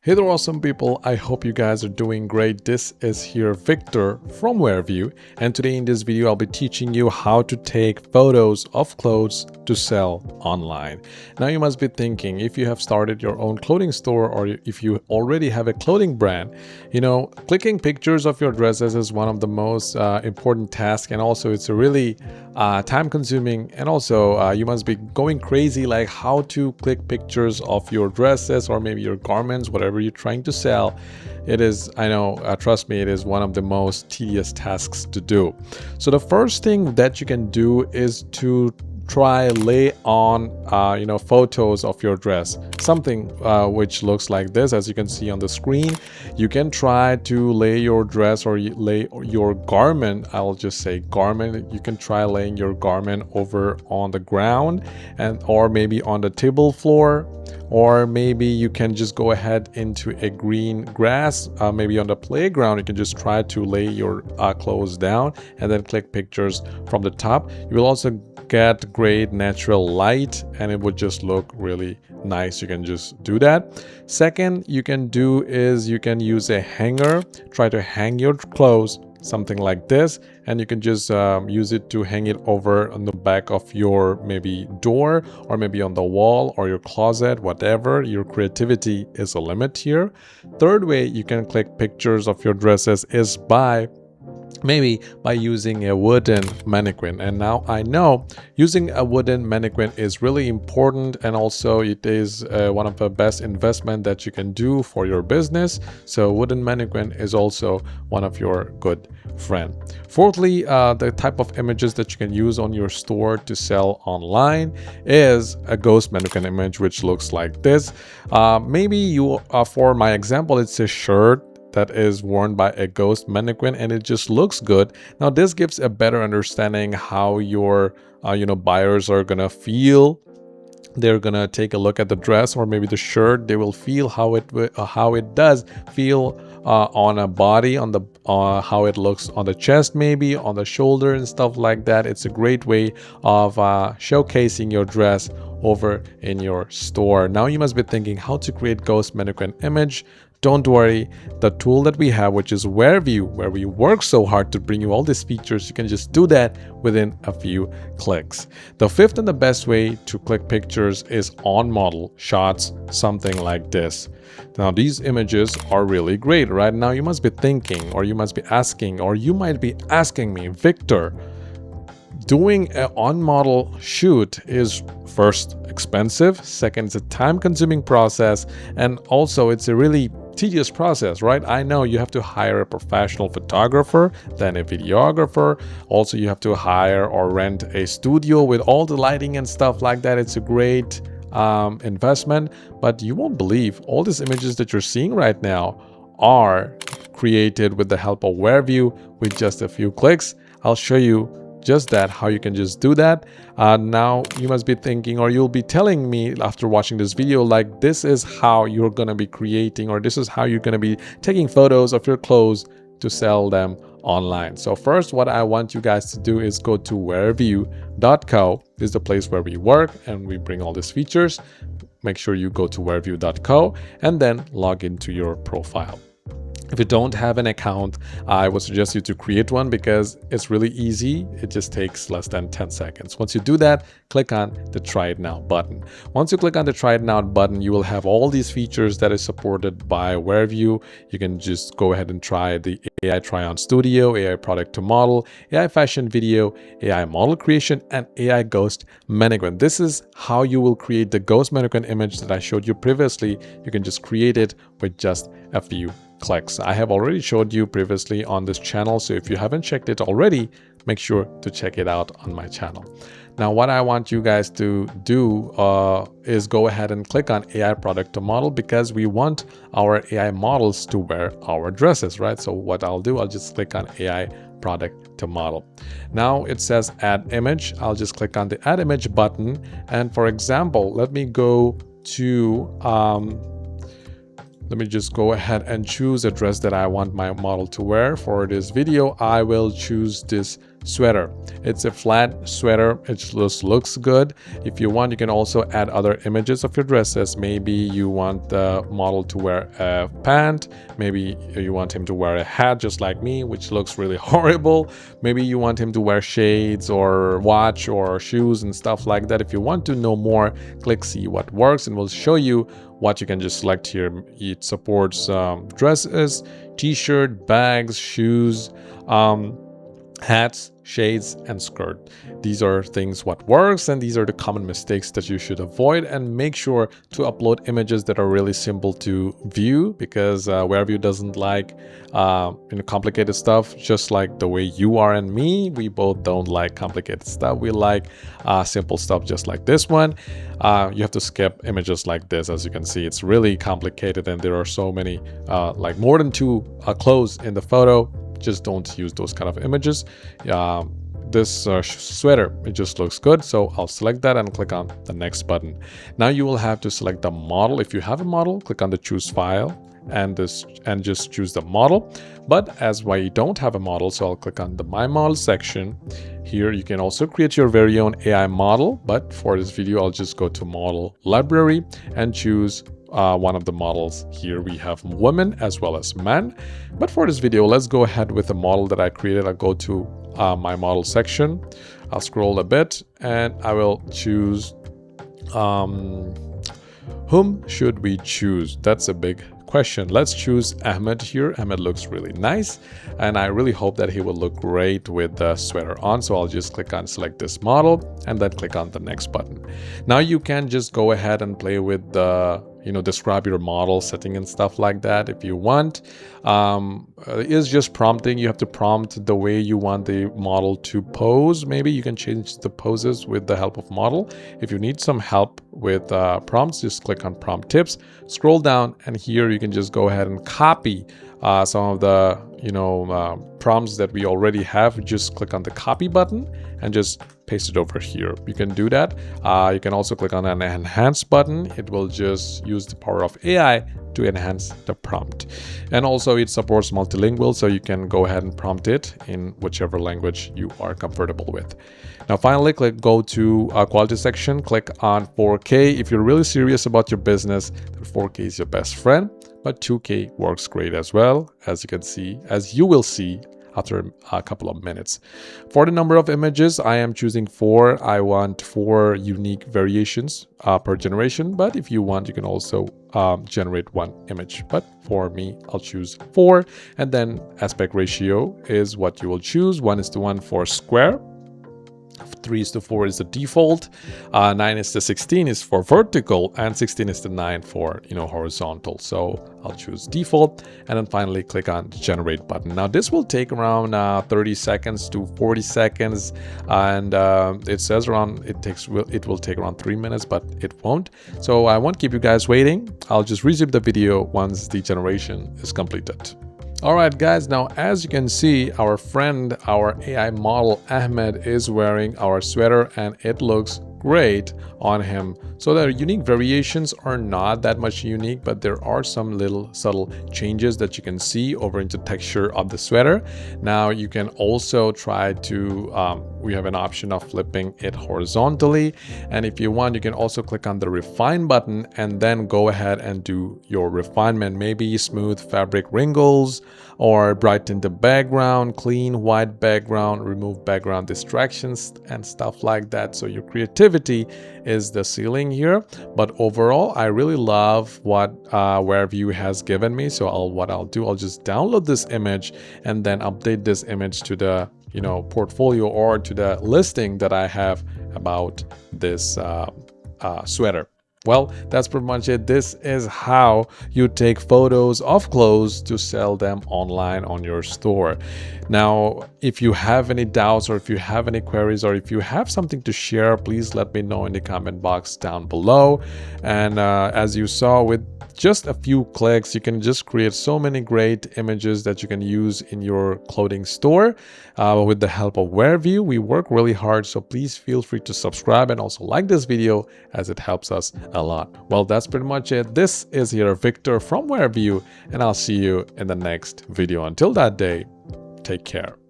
Hey there, awesome people. I hope you guys are doing great. This is here Victor from Whereview, and today in this video I'll be teaching you how to take photos of clothes to sell online. Now you must be thinking, if you have started your own clothing store or if you already have a clothing brand, clicking pictures of your dresses is one of the most important tasks, and also it's a really time consuming, and also you must be going crazy like how to click pictures of your dresses or maybe your garments, whatever you're trying to sell. It is, I know, trust me, it is one of the most tedious tasks to do. So the first thing that you can do is to try lay on photos of your dress, something which looks like this. As you can see on the screen, you can try to lay your dress or lay your garment, I'll just say garment, you can try laying your garment over on the ground or maybe on the table floor, or maybe you can just go ahead into a green grass, maybe on the playground. You can just try to lay your clothes down and then click pictures from the top. You will also get great natural light and it would just look really nice. You can just do that. Second, you can do is you can use a hanger, try to hang your clothes, something like this, and you can just use it to hang it over on the back of your maybe door or maybe on the wall or your closet, whatever. Your creativity is a limit here. Third way you can click pictures of your dresses is maybe by using a wooden mannequin. And now I know using a wooden mannequin is really important, and also it is one of the best investment that you can do for your business. So wooden mannequin is also one of your good friend. Fourthly, the type of images that you can use on your store to sell online is a ghost mannequin image, which looks like this. Maybe you, for my example, it's a shirt that is worn by a ghost mannequin and it just looks good. Now this gives a better understanding how your buyers are gonna feel. They're gonna take a look at the dress or maybe the shirt. They will feel how it does feel on a body, on the how it looks on the chest, maybe on the shoulder and stuff like that. It's a great way of showcasing your dress over in your store. Now you must be thinking how to create ghost mannequin image. Don't worry, the tool that we have, which is Whereview, where we work so hard to bring you all these features, you can just do that within a few clicks. The fifth and the best way to click pictures is on model shots, something like this. Now these images are really great. Right now you must be thinking, or you must be asking, or you might be asking me, Victor, doing an on-model shoot is first expensive, second it's a time-consuming process, and also it's a really tedious process, right? I know you have to hire a professional photographer, then a videographer. Also you have to hire or rent a studio with all the lighting and stuff like that. It's a great investment, but you won't believe all these images that you're seeing right now are created with the help of Whereview with just a few clicks. I'll show you just that, how you can just do that. Now you must be thinking, or you'll be telling me after watching this video, like this is how you're gonna be creating, or this is how you're gonna be taking photos of your clothes to sell them online. So first, what I want you guys to do is go to whereview.co. This is the place where we work and we bring all these features. Make sure you go to whereview.co and then log into your profile. If you don't have an account, I would suggest you to create one because it's really easy. It just takes less than 10 seconds. Once you do that, click on the Try It Now button. Once you click on the Try It Now button, you will have all these features that is supported by Whereview. You can just go ahead and try the AI Try-On Studio, AI Product to Model, AI Fashion Video, AI Model Creation, and AI Ghost Mannequin. This is how you will create the ghost mannequin image that I showed you previously. You can just create it with just a few clicks. I have already showed you previously on this channel, so if you haven't checked it already, make sure to check it out on my channel. Now what I want you guys to do is go ahead and click on AI Product to Model, because we want our AI models to wear our dresses, right? So what I'll do, I'll just click on AI Product to Model. Now it says Add Image. I'll just click on the Add Image button, and for example, let me go to let me just go ahead and choose a dress that I want my model to wear. For this video, I will choose this sweater. It's a flat sweater. It just looks good. If you want, you can also add other images of your dresses. Maybe you want the model to wear a pant. Maybe you want him to wear a hat just like me, which looks really horrible. Maybe you want him to wear shades or watch or shoes and stuff like that. If you want to know more, click see what works, and we'll show you what you can just select here. It supports dresses, t-shirt, bags, shoes, hats, shades, and skirt. These are things what works, and these are the common mistakes that you should avoid. And make sure to upload images that are really simple to view, because WhereView doesn't like complicated stuff. Just like the way you are and me, we both don't like complicated stuff. We like simple stuff just like this one. You have to skip images like this. As you can see, it's really complicated, and there are so many like more than 2 clothes in the photo. Just don't use those kind of images. This sweater, it just looks good, so I'll select that and click on the next button. Now you will have to select the model. If you have a model, click on the choose file and just choose the model. But as I don't have a model, so I'll click on the my model section. Here you can also create your very own AI model, but for this video I'll just go to model library and choose one of the models. Here we have women as well as men, but for this video let's go ahead with the model that I created. I'll go to my model section, I'll scroll a bit, and I will choose whom should we choose? That's a big question. Let's choose Ahmed here. Ahmed looks really nice, and I really hope that he will look great with the sweater on. So I'll just click on select this model and then click on the next button. Now you can just go ahead and play with the describe your model setting and stuff like that if you want. It's just prompting. You have to prompt the way you want the model to pose. Maybe you can change the poses with the help of model. If you need some help with prompts, just click on prompt tips, scroll down, and here you can just go ahead and copy some of the prompts that we already have. Just click on the copy button and just paste it over here. You can do that. You can also click on an enhance button. It will just use the power of AI to enhance the prompt. And also it supports multilingual, so you can go ahead and prompt it in whichever language you are comfortable with. Now finally, go to quality section, click on 4K. If you're really serious about your business, then 4K is your best friend, but 2K works great as well, as you will see after a couple of minutes. For the number of images, I am choosing 4. I want 4 unique variations per generation, but if you want, you can also generate 1 image. But for me, I'll choose 4. And then aspect ratio is what you will choose. 1:1 for square. 3:4 is the default, 9:16 is for vertical, and 16:9 for horizontal. So I'll choose default, and then finally click on the generate button. Now this will take around 30 seconds to 40 seconds, and it says it will take around 3 minutes, but it won't. So I won't keep you guys waiting. I'll just resume the video once the generation is completed. Alright guys, now as you can see, our friend, our AI model Ahmed is wearing our sweater, and it looks great on him. So the unique variations are not that much unique, but there are some little subtle changes that you can see over into texture of the sweater. Now you can also try to we have an option of flipping it horizontally, and if you want, you can also click on the refine button and then go ahead and do your refinement. Maybe smooth fabric wrinkles, or brighten the background, clean white background, remove background distractions and stuff like that. So your creativity is the ceiling here, but overall I really love what WhereView has given me. So I'll just download this image and then update this image to the portfolio or to the listing that I have about this sweater. Well, that's pretty much it. This is how you take photos of clothes to sell them online on your store. Now, if you have any doubts, or if you have any queries, or if you have something to share, please let me know in the comment box down below. And as you saw, with just a few clicks, you can just create so many great images that you can use in your clothing store with the help of WhereView. We work really hard, so please feel free to subscribe and also like this video, as it helps us a lot. Well, that's pretty much it. This is your Victor from WhereView, and I'll see you in the next video. Until that day, take care.